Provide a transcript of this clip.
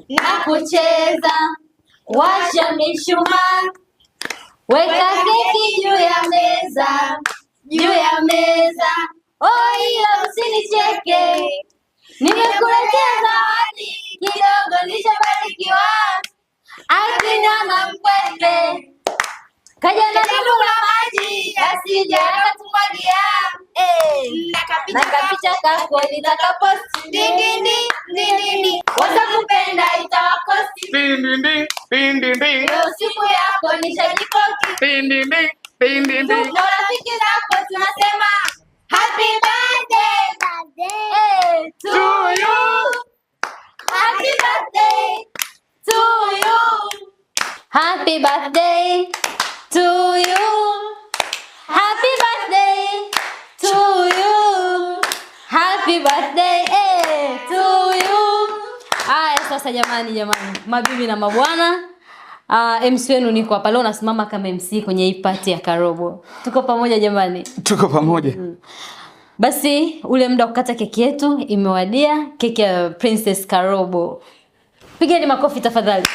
na kucheza. Washa mishumaa, weka keki juu ya meza, juu ya meza. Oh, hiyo usinicheke, nimekuletea zawadi kidogo nilichobarikiwa. Akinyama mkwete, kaja na dumu la maji, asija akatumwagia. Nakapicha kako nitakaposti, ndindindi, wasakupenda itawakosti. Ndindindi, siku yako nishajipoki. ndindindi. Na rafiki zako tunasema happy birthday to you. Happy birthday to you. Happy birthday to you. Happy birthday to you. Happy birthday to you. Aya, sasa jamani, mabibi na mabwana, MC wenu niko hapa leo, nasimama kama MC kwenye hii party ya Karobo. Tuko pamoja jamani? Tuko pamoja. Basi ule muda kukata keki yetu imewadia, keki ya Princess Karobo. Pigeni makofi tafadhali.